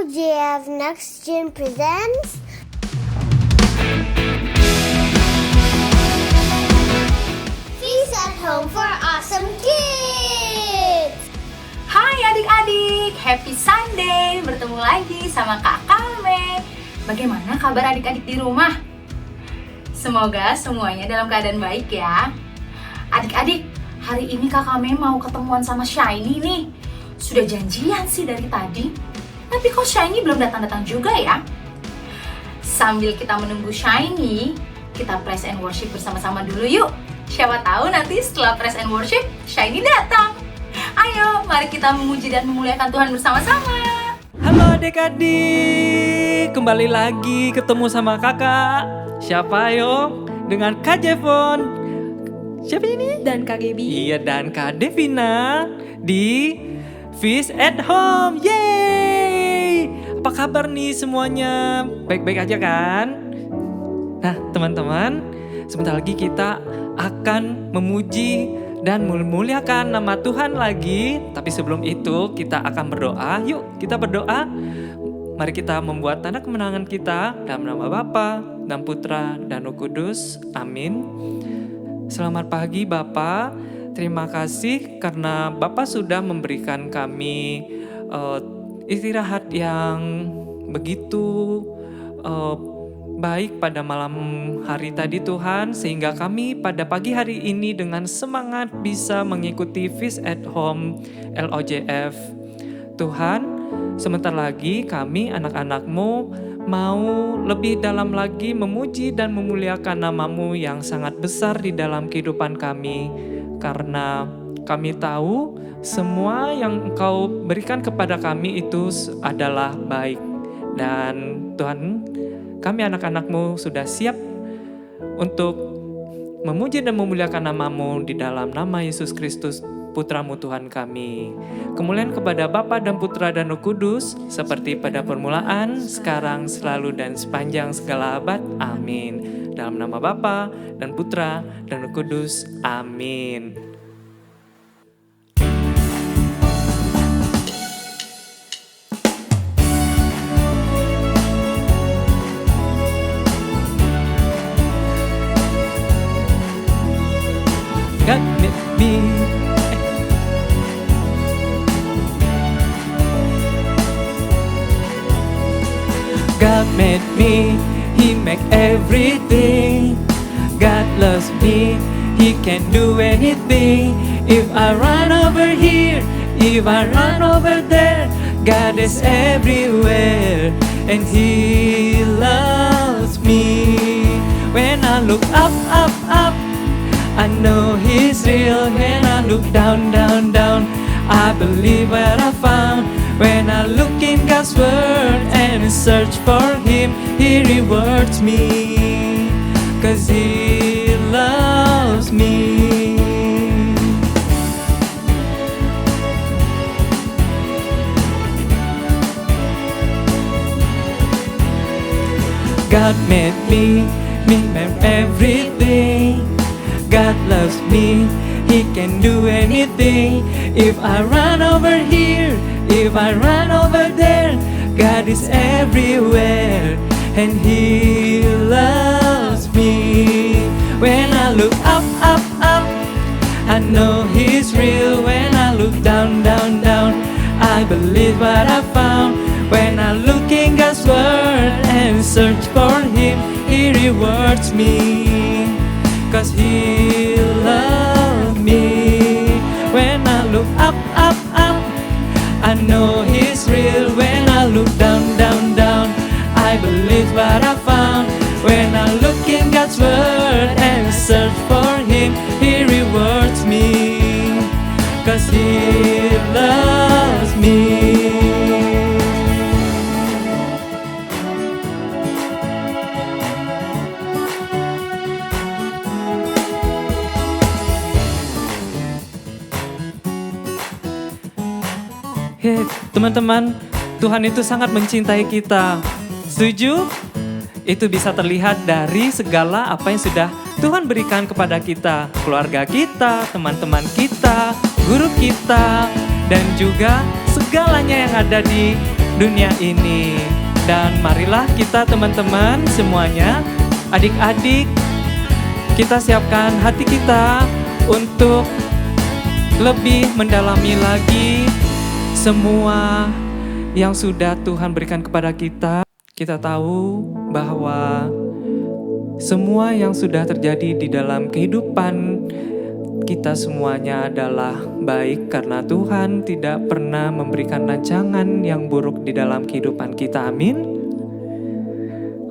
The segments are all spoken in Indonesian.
LJF Next Gen presents Feast at Home for Awesome Kids. Hai adik-adik, happy Sunday, bertemu lagi sama Kak Kalme. Bagaimana kabar adik-adik di rumah? Semoga semuanya dalam keadaan baik ya. Adik-adik, hari ini Kak Kalme mau ketemuan sama Shiny nih. Sudah janjian sih dari tadi, tapi kok Shiny belum datang-datang juga ya? Sambil kita menunggu Shiny, kita praise and worship bersama-sama dulu yuk. Siapa tahu nanti setelah praise and worship, Shiny datang. Ayo, mari kita memuji dan memuliakan Tuhan bersama-sama. Halo adik-adik, kembali lagi ketemu sama kakak. Siapa yo? Dengan Kak Jevon. Siapa ini? Dan Kak Gaby. Iya, dan Kak Devina di Feast at Home. Yeay! Apa kabar nih semuanya? Baik-baik aja kan? Nah teman-teman, sebentar lagi kita akan memuji dan memuliakan nama Tuhan lagi. Tapi sebelum itu kita akan berdoa. Yuk kita berdoa. Mari kita membuat tanda kemenangan kita dalam nama Bapa dan Putra dan Roh Kudus. Amin. Selamat pagi Bapa. Terima kasih karena Bapak sudah memberikan kami istirahat yang begitu baik pada malam hari tadi Tuhan, sehingga kami pada pagi hari ini dengan semangat bisa mengikuti Feast at Home LOJF. Tuhan, sebentar lagi kami anak-anak-Mu mau lebih dalam lagi memuji dan memuliakan nama-Mu yang sangat besar di dalam kehidupan kami. Karena kami tahu semua yang Engkau berikan kepada kami itu adalah baik. Dan Tuhan, kami anak-anak-Mu sudah siap untuk memuji dan memuliakan nama-Mu di dalam nama Yesus Kristus, Putra-Mu Tuhan kami. Kemuliaan kepada Bapa dan Putra dan Roh Kudus, seperti pada permulaan, sekarang, selalu, dan sepanjang segala abad. Amin. Dalam nama Bapa dan Putra dan Roh Kudus. Amin. God made me. God made me. He make everything. God loves me. He can do anything. If I run over here, if I run over there, God is everywhere and He loves me. When I look up, up, up, I know He's real. When I look down, down, down, I believe what I found. When I look in God's Word and search for Him, He rewards me, 'cause He loves me. God made me made everything. God loves me, He can do anything. If I run over here, if I run over there, God is everywhere and He loves me. When I look up, up, up, I know He's real. When I look down, down, down, I believe what I found. When I look in God's Word and search for Him, He rewards me, 'cause He loves me. When I look up, up, up, I know He's real. When I look down, down, down, I believe what I found. When I look in God's Word and search for Him, He rewards me, 'cause He loves me. Hei, teman-teman, Tuhan itu sangat mencintai kita. Setuju? Itu bisa terlihat dari segala apa yang sudah Tuhan berikan kepada kita. Keluarga kita, teman-teman kita, guru kita, dan juga segalanya yang ada di dunia ini. Dan marilah kita teman-teman semuanya, adik-adik, kita siapkan hati kita untuk lebih mendalami lagi semua yang sudah Tuhan berikan kepada kita. Kita tahu bahwa semua yang sudah terjadi di dalam kehidupan kita semuanya adalah baik karena Tuhan tidak pernah memberikan rancangan yang buruk di dalam kehidupan kita. Amin.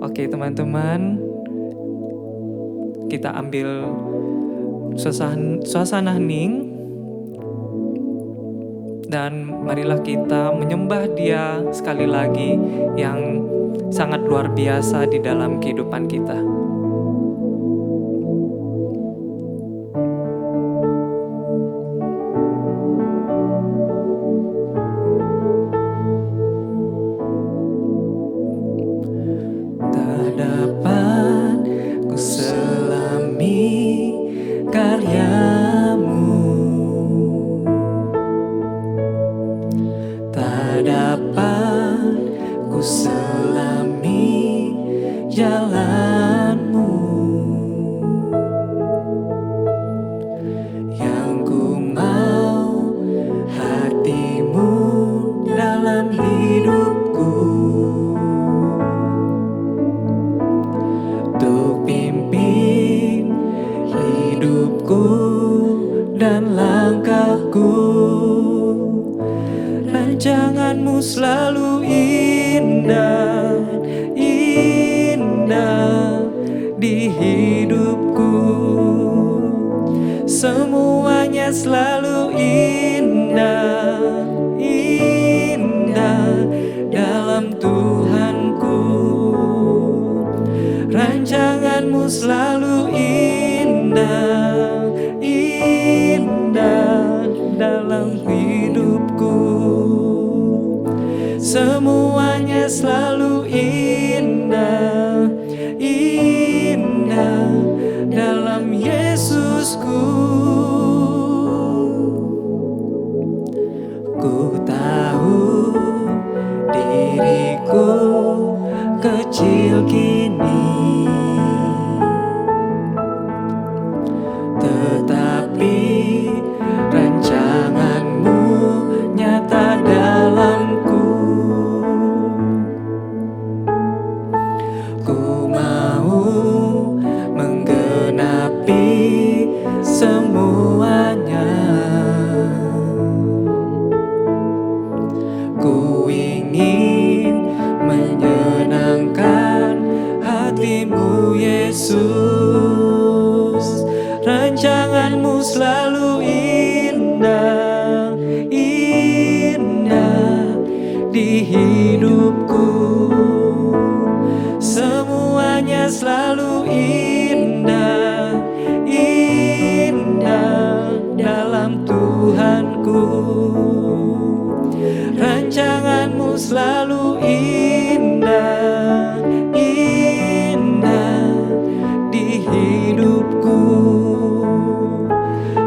Oke teman-teman, kita ambil suasana hening dan marilah kita menyembah Dia sekali lagi yang sangat luar biasa di dalam kehidupan kita. Rancanganmu selalu indah, indah di hidupku. Semuanya selalu indah, indah dalam Tuhanku. Rancanganmu selalu indah, indah dalam hidupku. Semuanya selalu indah, indah dalam Yesusku. Ku tahu diriku kecil kini, tetapi rancanganmu nyata dalamku. Ku mau menggenapi semuanya. Ku ingin menyenangkan hatimu Yesus. Rancanganmu selalu indah, indah di hidupku. Semuanya selalu indah, indah dalam Tuhanku. Rancanganmu selalu indah, indah di hidupku.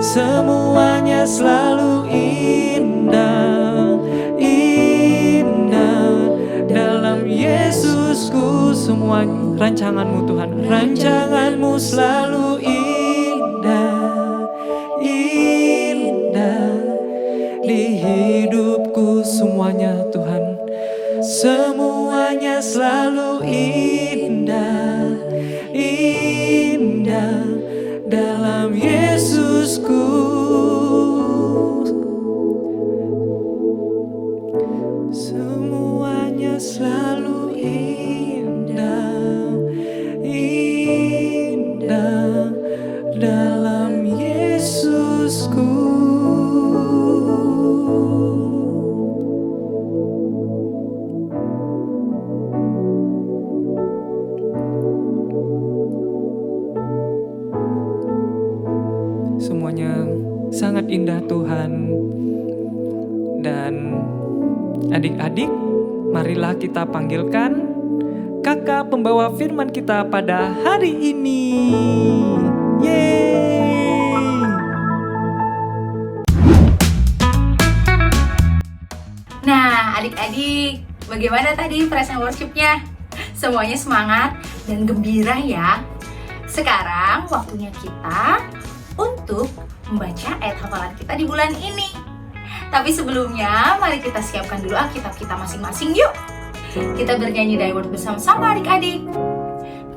Semuanya selalu indah, indah dalam Yesusku. Semua rancanganmu Tuhan, rancanganmu selalu indah, indah di hidupku. Semuanya Tuhan, semuanya selalu indah, indah dalam Yesusku. Semuanya selalu indah, indah dalam Yesusku. Semuanya sangat indah Tuhan. Dan adik-adik, marilah kita panggilkan kakak pembawa firman kita pada hari ini. Yeay! Nah, adik-adik, Bagaimana tadi praise and worship-nya? Semuanya semangat dan gembira ya. Sekarang waktunya kita untuk membaca ayat hafalan kita di bulan ini. Tapi sebelumnya, mari kita siapkan dulu Alkitab kita masing-masing yuk. Kita bernyanyi Thy Word bersama-sama adik-adik.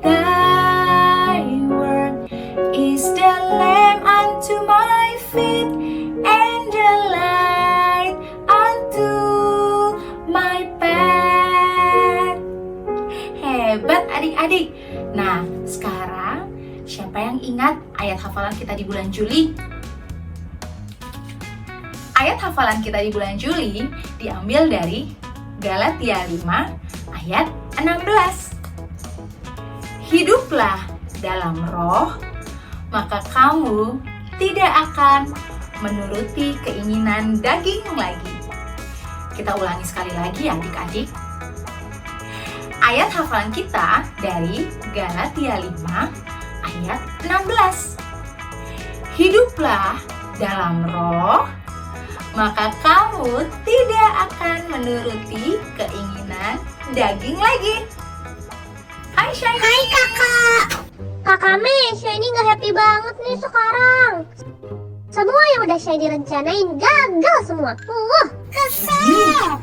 Thy Word is the lamp unto my feet and the light unto my path. Hebat adik-adik. Nah, sekarang siapa yang ingat ayat hafalan kita di bulan Juli? Ayat hafalan kita di bulan Juli diambil dari Galatia 5 ayat 16. Hiduplah dalam roh, maka kamu tidak akan menuruti keinginan daging lagi. Kita ulangi sekali lagi ya adik-adik. Ayat hafalan kita dari Galatia 5 ayat 16. Hiduplah dalam roh, maka kamu tidak akan menuruti keinginan daging lagi. Hai Shiny. Hai kakak. Kakak Mei, Shiny gak happy banget nih sekarang. Semua yang udah Shiny rencanain gagal semua. Kesel.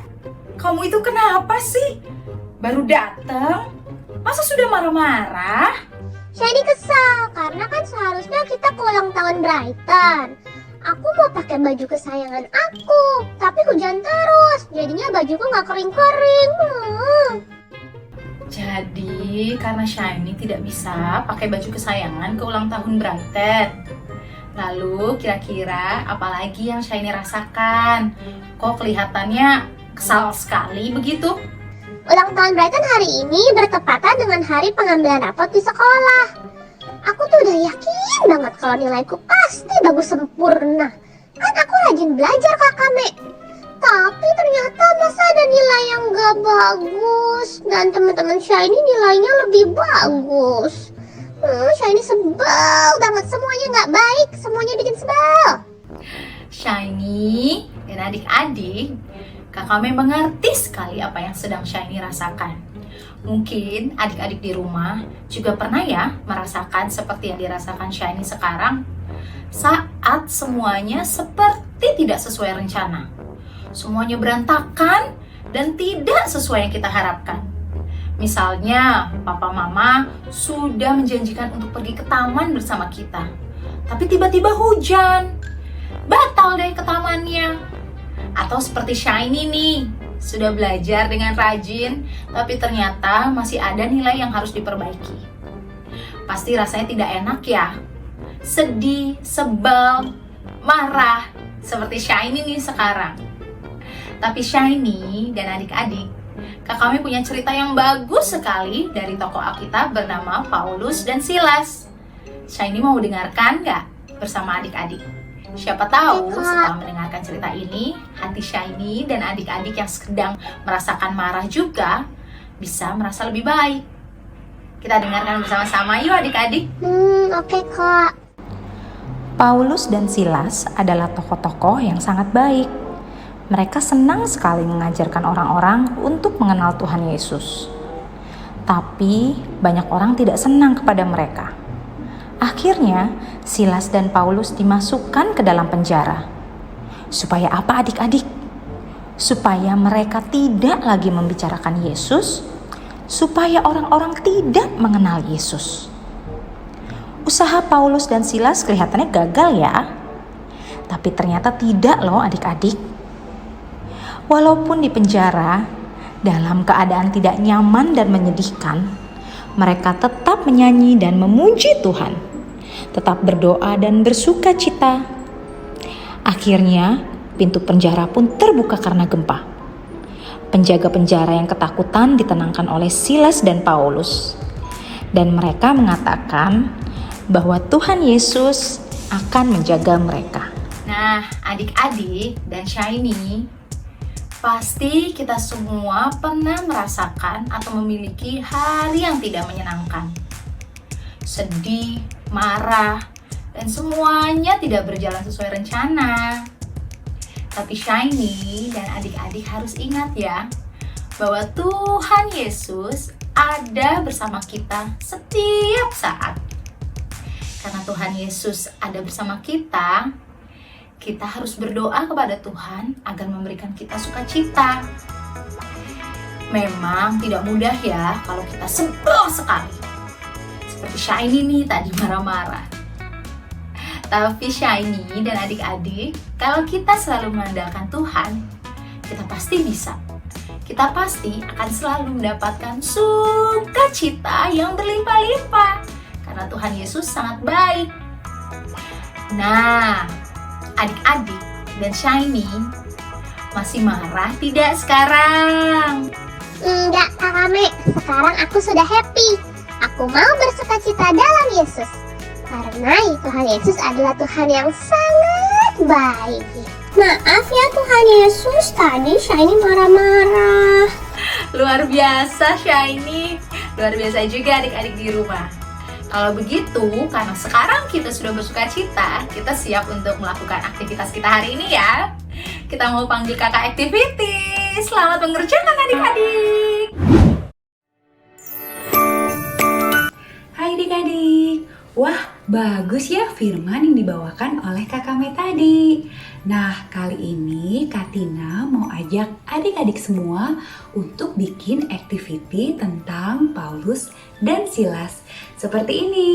Kamu itu kenapa sih? Baru datang? Masa sudah marah-marah? Shiny kesel karena kan seharusnya kita ke ulang tahun Brighton. Aku mau pakai baju kesayangan aku, tapi hujan terus. Jadinya bajuku gak kering-kering. Jadi karena Shiny tidak bisa pakai baju kesayangan ke ulang tahun Brighton. Lalu kira-kira apalagi yang Shiny rasakan? Kok kelihatannya kesal sekali begitu? Ulang tahun Brighton hari ini bertepatan dengan hari pengambilan rapot di sekolah. Aku tuh udah yakin banget kalau nilaiku pasti bagus sempurna. Kan aku rajin belajar kakak Mek. Tapi ternyata masa ada nilai yang gak bagus. Dan teman-teman Shiny nilainya lebih bagus. Shiny sebel banget, semuanya gak baik. Semuanya bikin sebel. Shiny dan adik-adik, kakak Mei mengerti sekali apa yang sedang Shiny rasakan. Mungkin adik-adik di rumah juga pernah ya merasakan seperti yang dirasakan Shiny sekarang. Saat semuanya seperti tidak sesuai rencana. Semuanya berantakan dan tidak sesuai yang kita harapkan. Misalnya, papa mama sudah menjanjikan untuk pergi ke taman bersama kita. Tapi tiba-tiba hujan. Batal deh ke tamannya. Atau seperti Shiny nih, sudah belajar dengan rajin, tapi ternyata masih ada nilai yang harus diperbaiki. Pasti rasanya tidak enak ya. Sedih, sebel, marah, seperti Shiny nih sekarang. Tapi Shiny dan adik-adik, kakak Mei punya cerita yang bagus sekali dari tokoh Alkitab bernama Paulus dan Silas. Shiny mau dengarkan nggak bersama adik-adik? Siapa tahu setelah mendengarkan cerita ini, hati Shiny dan adik-adik yang sedang merasakan marah juga bisa merasa lebih baik. Kita dengarkan bersama-sama yuk adik-adik. Oke kak. Paulus dan Silas adalah tokoh-tokoh yang sangat baik. Mereka senang sekali mengajarkan orang-orang untuk mengenal Tuhan Yesus. Tapi banyak orang tidak senang kepada mereka. Akhirnya, Silas dan Paulus dimasukkan ke dalam penjara. Supaya apa adik-adik? Supaya mereka tidak lagi membicarakan Yesus, supaya orang-orang tidak mengenal Yesus. Usaha Paulus dan Silas kelihatannya gagal ya. Tapi ternyata tidak loh adik-adik. Walaupun di penjara, dalam keadaan tidak nyaman dan menyedihkan, mereka tetap menyanyi dan memuji Tuhan, tetap berdoa dan bersuka cita. Akhirnya, pintu penjara pun terbuka karena gempa. Penjaga penjara yang ketakutan ditenangkan oleh Silas dan Paulus. Dan mereka mengatakan bahwa Tuhan Yesus akan menjaga mereka. Nah, adik-adik dan Shiny, pasti kita semua pernah merasakan atau memiliki hari yang tidak menyenangkan. Sedih, marah, dan semuanya tidak berjalan sesuai rencana. Tapi Shiny dan adik-adik harus ingat ya, bahwa Tuhan Yesus ada bersama kita setiap saat. Karena Tuhan Yesus ada bersama kita, kita harus berdoa kepada Tuhan agar memberikan kita sukacita. Memang tidak mudah ya kalau kita sebel sekali. Seperti Shiny nih tadi marah-marah. Tapi Shiny dan adik-adik, kalau kita selalu mengandalkan Tuhan, kita pasti bisa. Kita pasti akan selalu mendapatkan sukacita yang berlimpah-limpah. Karena Tuhan Yesus sangat baik. Nah, adik-adik dan Shiny masih marah tidak sekarang? Enggak, Kak Kame. Sekarang aku sudah happy. Aku mau bersukacita dalam Yesus. Karena Tuhan Yesus adalah Tuhan yang sangat baik. Maaf ya Tuhan Yesus, tadi Shiny marah-marah. Luar biasa Shiny. Luar biasa juga adik-adik di rumah. Kalau begitu, karena sekarang kita sudah bersukacita, kita siap untuk melakukan aktivitas kita hari ini ya. Kita mau panggil kakak activity. Selamat mengerjakan adik-adik. Hai adik-adik. Wah, bagus ya firman yang dibawakan oleh Kakak Me tadi. Nah, kali ini Kak Tina mau ajak adik-adik semua untuk bikin activity tentang Paulus dan Silas. Seperti ini.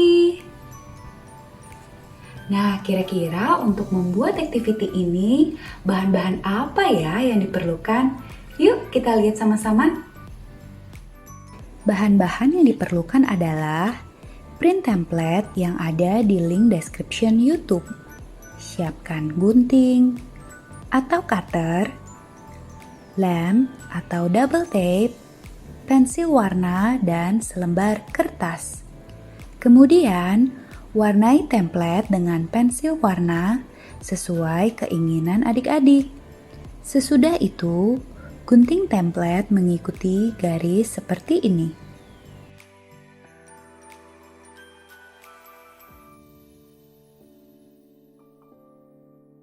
Nah, kira-kira untuk membuat activity ini, bahan-bahan apa ya yang diperlukan? Yuk kita lihat sama-sama. Bahan-bahan yang diperlukan adalah print template yang ada di link description YouTube. Siapkan gunting atau cutter, lem atau double tape, pensil warna, dan selembar kertas. Kemudian, warnai template dengan pensil warna sesuai keinginan adik-adik. Sesudah itu, gunting template mengikuti garis seperti ini.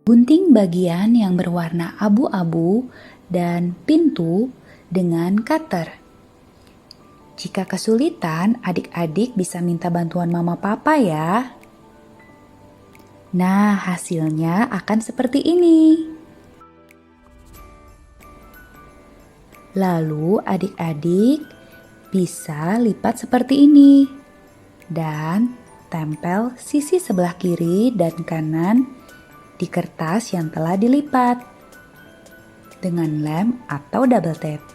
Gunting bagian yang berwarna abu-abu dan pintu dengan cutter. Jika kesulitan, adik-adik bisa minta bantuan mama papa ya. Nah, hasilnya akan seperti ini. Lalu adik-adik bisa lipat seperti ini. Dan tempel sisi sebelah kiri dan kanan di kertas yang telah dilipat dengan lem atau double tape.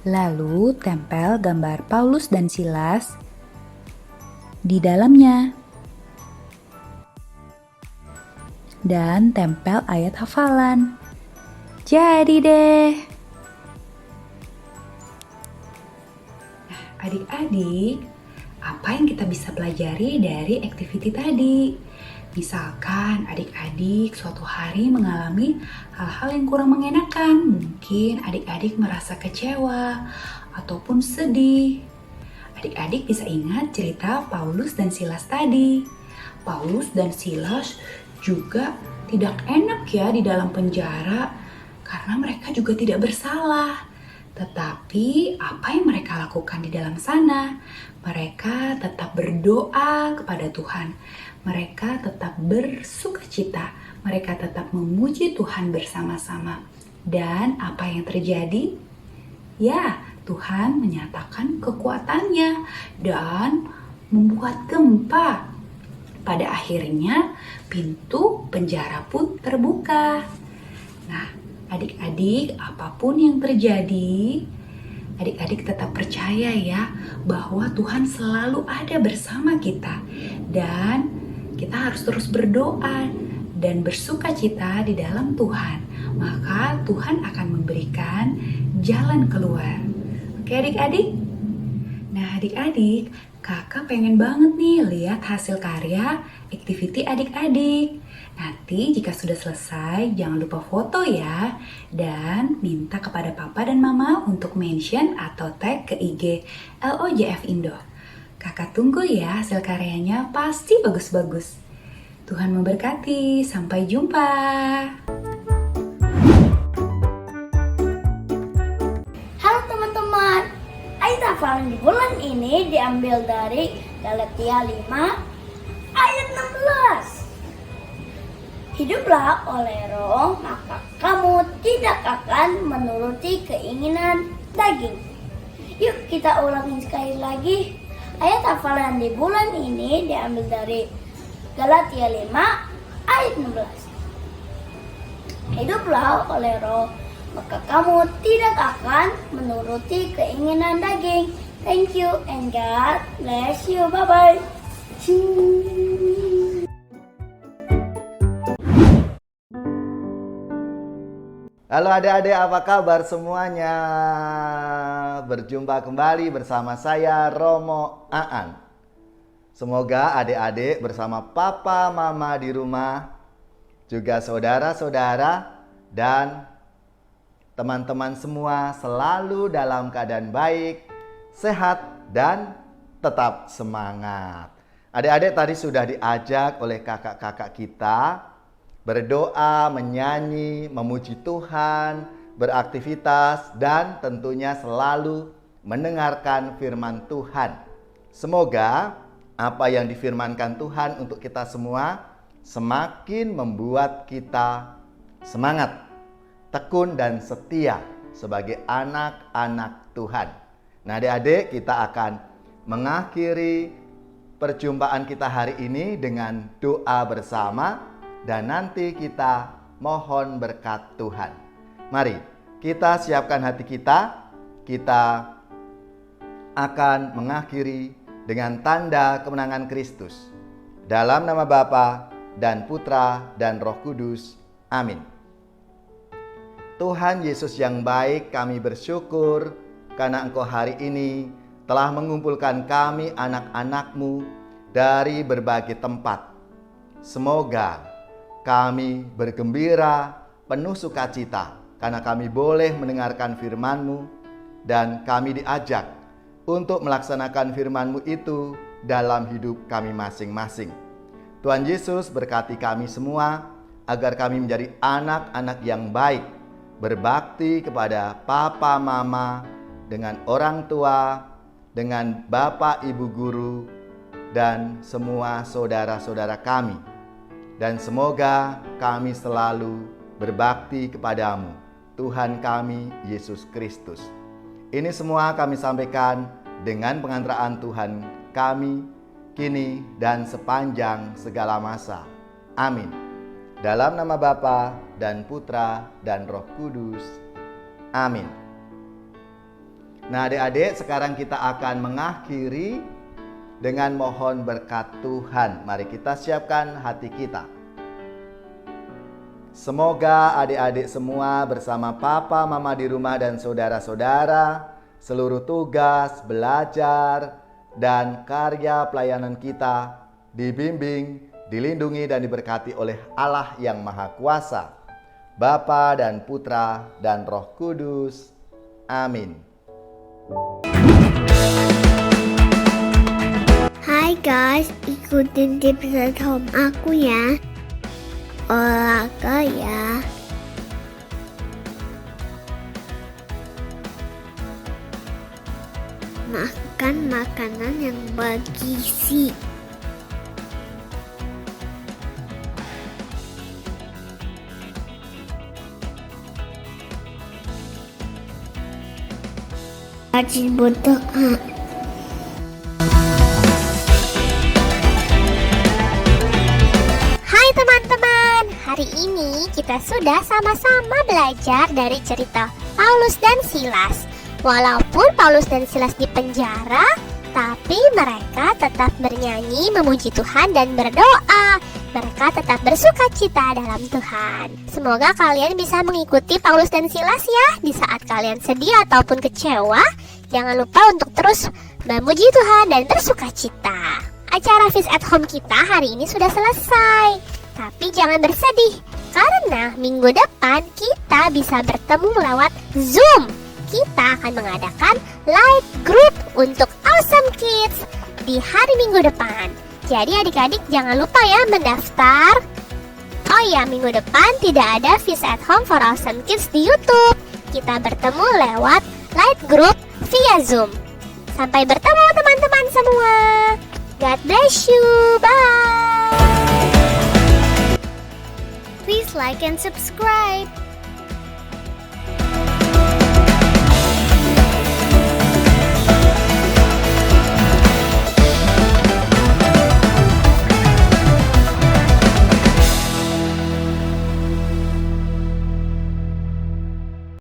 Lalu tempel gambar Paulus dan Silas di dalamnya. Dan tempel ayat hafalan. Jadi deh. Adik-adik, apa yang kita bisa pelajari dari activity tadi? Misalkan adik-adik suatu hari mengalami hal-hal yang kurang mengenakan. Mungkin adik-adik merasa kecewa ataupun sedih. Adik-adik bisa ingat cerita Paulus dan Silas tadi. Paulus dan Silas juga tidak enak ya di dalam penjara karena mereka juga tidak bersalah. Tetapi apa yang mereka lakukan di dalam sana? Mereka tetap berdoa kepada Tuhan. Mereka tetap bersukacita. Mereka tetap memuji Tuhan bersama-sama. Dan apa yang terjadi? Ya, Tuhan menyatakan kekuatannya dan membuat gempa. Pada akhirnya pintu penjara pun terbuka. Nah, adik-adik, apapun yang terjadi, adik-adik tetap percaya ya bahwa Tuhan selalu ada bersama kita. Dan kita harus terus berdoa dan bersukacita di dalam Tuhan. Maka Tuhan akan memberikan jalan keluar. Oke adik-adik? Nah adik-adik, kakak pengen banget nih lihat hasil karya activity adik-adik. Nanti jika sudah selesai, jangan lupa foto ya. Dan minta kepada papa dan mama untuk mention atau tag ke IG LOJF Indo. Kakak tunggu ya hasil karyanya, pasti bagus-bagus. Tuhan memberkati. Sampai jumpa. Halo teman-teman, ayat hafalan di bulan ini diambil dari Galatia 5 ayat 16. Hiduplah oleh roh, maka kamu tidak akan menuruti keinginan daging. Yuk kita ulangi sekali lagi. Ayat hafalan di bulan ini diambil dari Galatia 5 ayat 16. Hiduplah oleh roh, maka kamu tidak akan menuruti keinginan daging. Thank you and God bless you. Bye-bye. Halo adik-adik, apa kabar semuanya? Berjumpa kembali bersama saya Romo Aan. Semoga adik-adik bersama papa mama di rumah, juga saudara-saudara dan teman-teman semua selalu dalam keadaan baik, sehat dan tetap semangat. Adik-adik tadi sudah diajak oleh kakak-kakak kita berdoa, menyanyi, memuji Tuhan, beraktivitas, dan tentunya selalu mendengarkan firman Tuhan. Semoga apa yang difirmankan Tuhan untuk kita semua semakin membuat kita semangat, tekun, dan setia sebagai anak-anak Tuhan. Nah adik-adik, kita akan mengakhiri perjumpaan kita hari ini dengan doa bersama. Dan nanti kita mohon berkat Tuhan. Mari kita siapkan hati kita. Kita akan mengakhiri dengan tanda kemenangan Kristus. Dalam nama Bapa dan Putra dan Roh Kudus. Amin. Tuhan Yesus yang baik, kami bersyukur karena Engkau hari ini telah mengumpulkan kami anak-anak-Mu dari berbagai tempat. Semoga kami bergembira, penuh sukacita, karena kami boleh mendengarkan firman-Mu dan kami diajak untuk melaksanakan firman-Mu itu dalam hidup kami masing-masing. Tuhan Yesus berkati kami semua agar kami menjadi anak-anak yang baik, berbakti kepada papa mama, dengan orang tua, dengan bapak ibu guru, dan semua saudara-saudara kami. Dan semoga kami selalu berbakti kepadamu, Tuhan kami Yesus Kristus. Ini semua kami sampaikan dengan pengantaraan Tuhan kami, kini dan sepanjang segala masa. Amin. Dalam nama Bapa dan Putra dan Roh Kudus. Amin. Nah adik-adik, sekarang kita akan mengakhiri dengan mohon berkat Tuhan. Mari kita siapkan hati kita. Semoga adik-adik semua bersama papa, mama di rumah dan saudara-saudara, seluruh tugas, belajar, dan karya pelayanan kita dibimbing, dilindungi, dan diberkati oleh Allah yang Maha Kuasa, Bapa dan Putra dan Roh Kudus. Amin. Hai guys, ikutin tips at home aku ya. Olahraga ya. Makan makanan yang bergizi. Rajin berdoa. Hai teman-teman, hari ini kita sudah sama-sama belajar dari cerita Paulus dan Silas. Walaupun Paulus dan Silas di penjara, tapi mereka tetap bernyanyi, memuji Tuhan dan berdoa. Mereka tetap bersukacita dalam Tuhan. Semoga kalian bisa mengikuti Paulus dan Silas ya. Di saat kalian sedih ataupun kecewa, jangan lupa untuk terus memuji Tuhan dan bersukacita. Acara Feast at Home kita hari ini sudah selesai. Tapi jangan bersedih, karena minggu depan kita bisa bertemu lewat Zoom. Kita akan mengadakan live group untuk Awesome Kids di hari Minggu depan. Jadi adik-adik jangan lupa ya mendaftar. Oh ya, minggu depan tidak ada Feast at Home for Awesome Kids di YouTube. Kita bertemu lewat live group via Zoom. Sampai bertemu teman-teman semua. God bless you. Bye. Please like and subscribe.